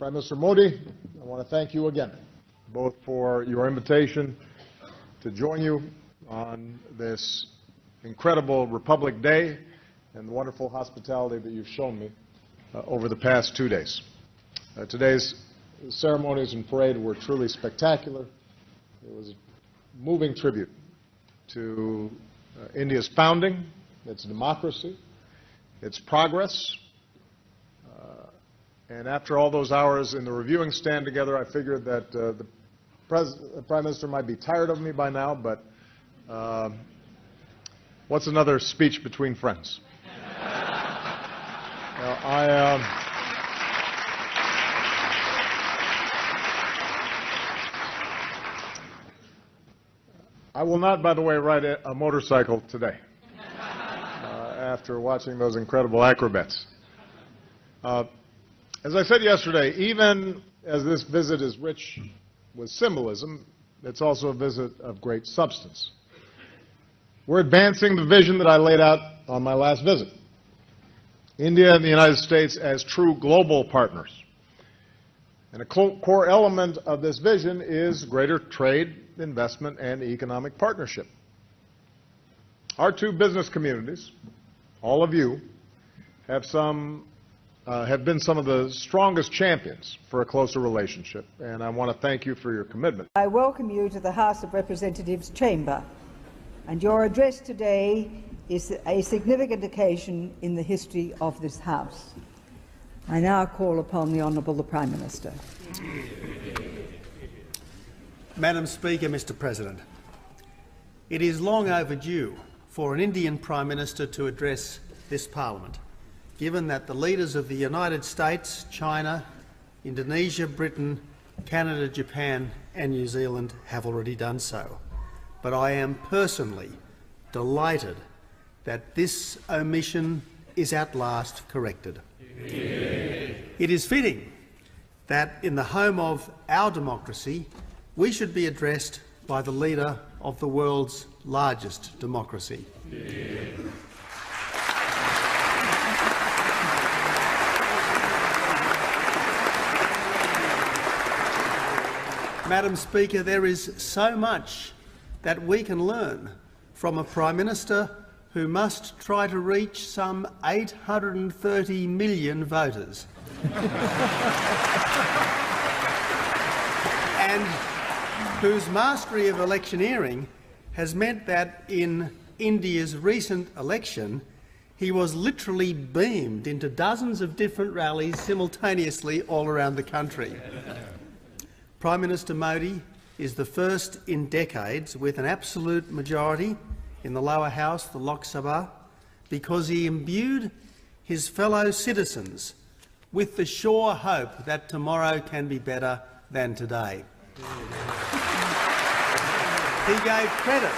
Prime Minister Modi, I want to thank you again, both for your invitation to join you on this incredible Republic Day and the wonderful hospitality that you've shown me over the past 2 days. Today's ceremonies and parade were truly spectacular. It was a moving tribute to India's founding, its democracy, its progress. And after all those hours in the reviewing stand together, I figured that the Prime Minister might be tired of me by now, but what's another speech between friends? I will not, by the way, ride a motorcycle today after watching those incredible acrobats. As I said yesterday, even as this visit is rich with symbolism, it's also a visit of great substance. We're advancing the vision that I laid out on my last visit. India and the United States as true global partners. And a core element of this vision is greater trade, investment, and economic partnership. Our two business communities, all of you, have been some of the strongest champions for a closer relationship, and I want to thank you for your commitment. I welcome you to the House of Representatives chamber, and your address today is a significant occasion in the history of this House. I now call upon the Honourable the Prime Minister. Madam Speaker, Mr. President, it is long overdue for an Indian Prime Minister to address this Parliament, given that the leaders of the United States, China, Indonesia, Britain, Canada, Japan and New Zealand have already done so. But I am personally delighted that this omission is at last corrected. It is fitting that in the home of our democracy, we should be addressed by the leader of the world's largest democracy. Madam Speaker, there is so much that we can learn from a Prime Minister who must try to reach some 830 million voters and whose mastery of electioneering has meant that in India's recent election he was literally beamed into dozens of different rallies simultaneously all around the country. Prime Minister Modi is the first in decades with an absolute majority in the lower house, the Lok Sabha, because he imbued his fellow citizens with the sure hope that tomorrow can be better than today. He gave credit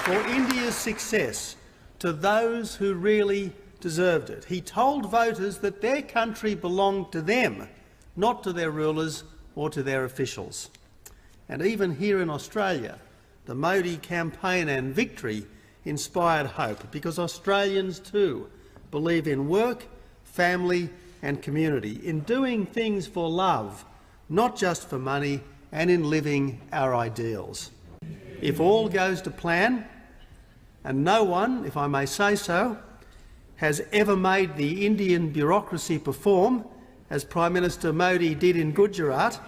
for India's success to those who really deserved it. He told voters that their country belonged to them, not to their rulers or to their officials. And even here in Australia, the Modi campaign and victory inspired hope, because Australians too believe in work, family and community, in doing things for love, not just for money, and in living our ideals. If all goes to plan, and no one, if I may say so, has ever made the Indian bureaucracy perform, as Prime Minister Modi did in Gujarat,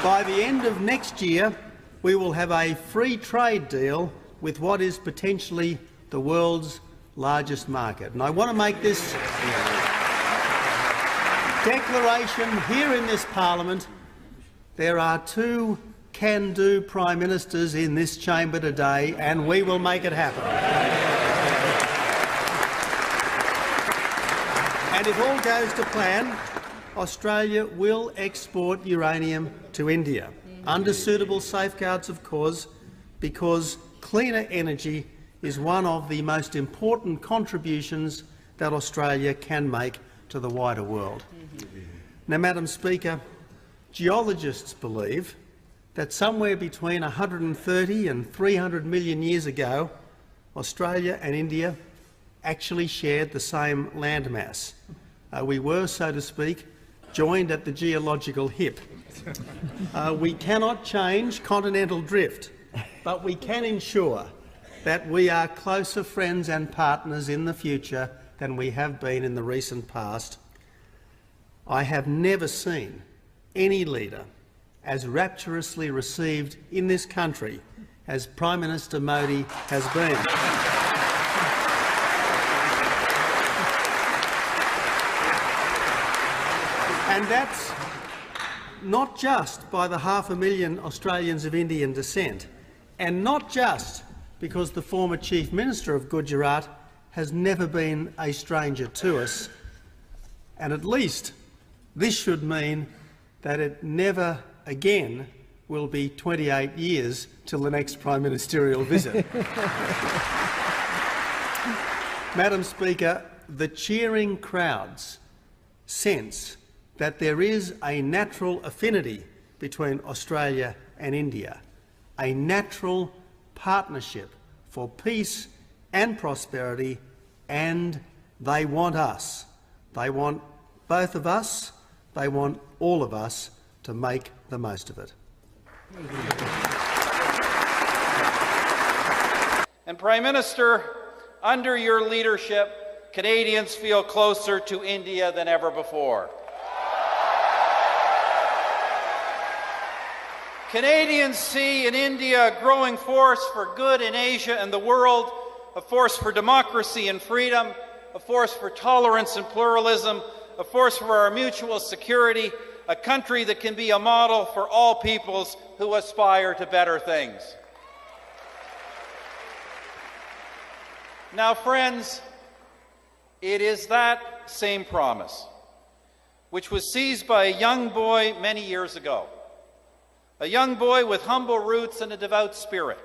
by the end of next year, we will have a free trade deal with what is potentially the world's largest market. And I want to make this declaration here in this Parliament. There are two can-do Prime Ministers in this chamber today, and we will make it happen. And if all goes to plan, Australia will export uranium to India, under suitable safeguards, of course, because cleaner energy is one of the most important contributions that Australia can make to the wider world. Now, Madam Speaker, geologists believe that somewhere between 130 and 300 million years ago, Australia and India actually shared the same landmass. We were, so to speak, joined at the geological hip. We cannot change continental drift, but we can ensure that we are closer friends and partners in the future than we have been in the recent past. I have never seen any leader as rapturously received in this country as Prime Minister Modi has been. And that's not just by the 500,000 Australians of Indian descent, and not just because the former Chief Minister of Gujarat has never been a stranger to us, and at least this should mean that it never again will be 28 years till the next Prime Ministerial visit. Madam Speaker, the cheering crowds sense that there is a natural affinity between Australia and India, a natural partnership for peace and prosperity, and they want us. They want both of us, they want all of us to make the most of it. And Prime Minister, under your leadership, Canadians feel closer to India than ever before. Canadians see in India a growing force for good in Asia and the world, a force for democracy and freedom, a force for tolerance and pluralism, a force for our mutual security, a country that can be a model for all peoples who aspire to better things. Now, friends, it is that same promise which was seized by a young boy many years ago, a young boy with humble roots and a devout spirit,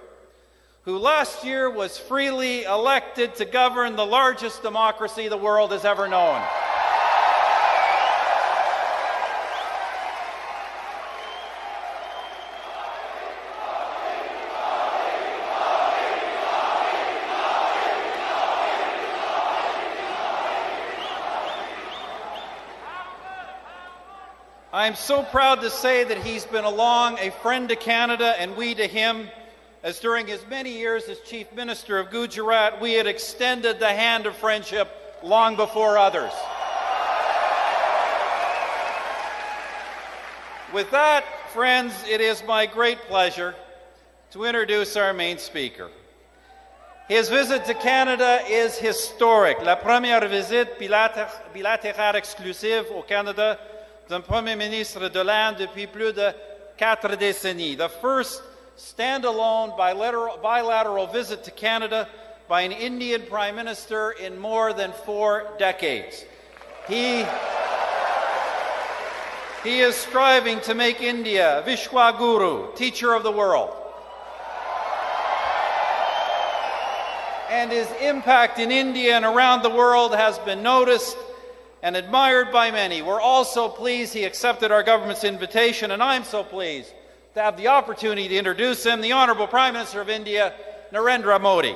who last year was freely elected to govern the largest democracy the world has ever known. I'm so proud to say that he's been along a friend to Canada and we to him, as during his many years as Chief Minister of Gujarat, we had extended the hand of friendship long before others. With that, friends, it is my great pleasure to introduce our main speaker. His visit to Canada is historic. La première visite bilatérale exclusive au Canada d'un Premier ministre de l'Inde depuis plus de 4 décennies. The first standalone bilateral visit to Canada by an Indian Prime Minister in more than 4 decades. He is striving to make India Vishwa Guru, teacher of the world. And his impact in India and around the world has been noticed and admired by many. We're also pleased he accepted our government's invitation, and I'm so pleased to have the opportunity to introduce him, the Honourable Prime Minister of India, Narendra Modi.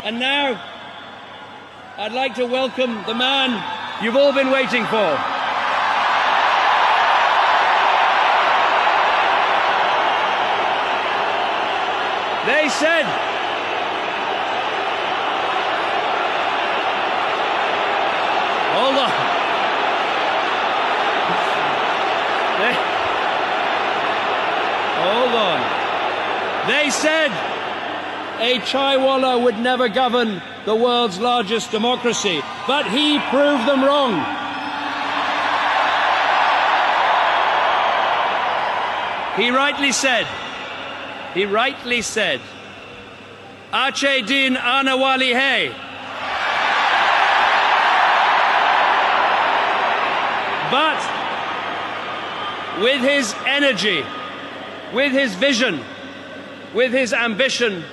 And now, I'd like to welcome the man you've all been waiting for. They said, hold on. Hold on. They said a Chaiwala would never govern the world's largest democracy, but he proved them wrong. He rightly said, Ache din anawali hai. But with his energy, with his vision, with his ambition,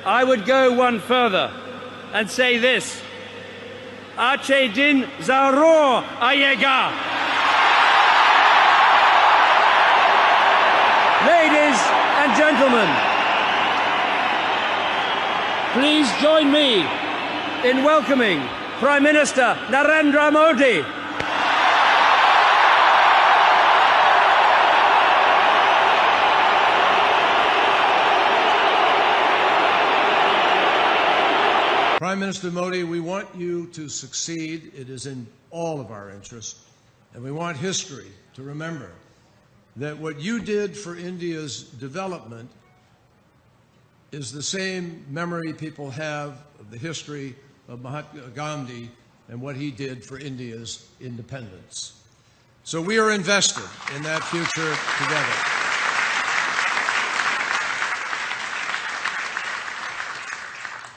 I would go one further and say this: Ache din zarur ayega. Ladies and gentlemen, please join me in welcoming Prime Minister Narendra Modi. Prime Minister Modi, we want you to succeed. It is in all of our interests. And we want history to remember that what you did for India's development is the same memory people have of the history of Mahatma Gandhi and what he did for India's independence. So we are invested in that future together.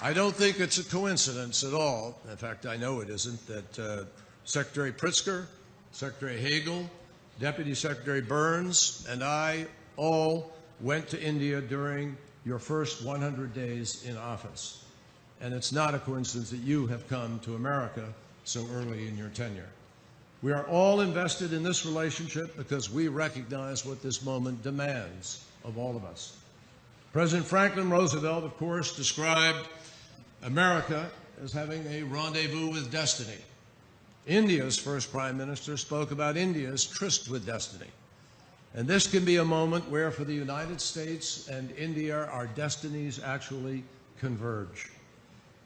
I don't think it's a coincidence at all, in fact I know it isn't, that Secretary Pritzker, Secretary Hagel, Deputy Secretary Burns, and I all went to India during your first 100 days in office. And it's not a coincidence that you have come to America so early in your tenure. We are all invested in this relationship because we recognize what this moment demands of all of us. President Franklin Roosevelt, of course, described America as having a rendezvous with destiny. India's first Prime Minister spoke about India's tryst with destiny. And this can be a moment where, for the United States and India, our destinies actually converge.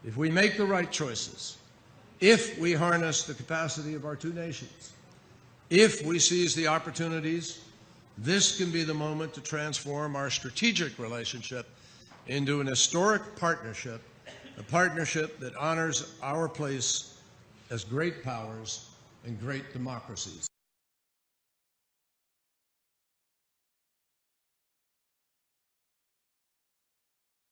If we make the right choices, if we harness the capacity of our two nations, if we seize the opportunities, this can be the moment to transform our strategic relationship into an historic partnership, a partnership that honors our place as great powers and great democracies.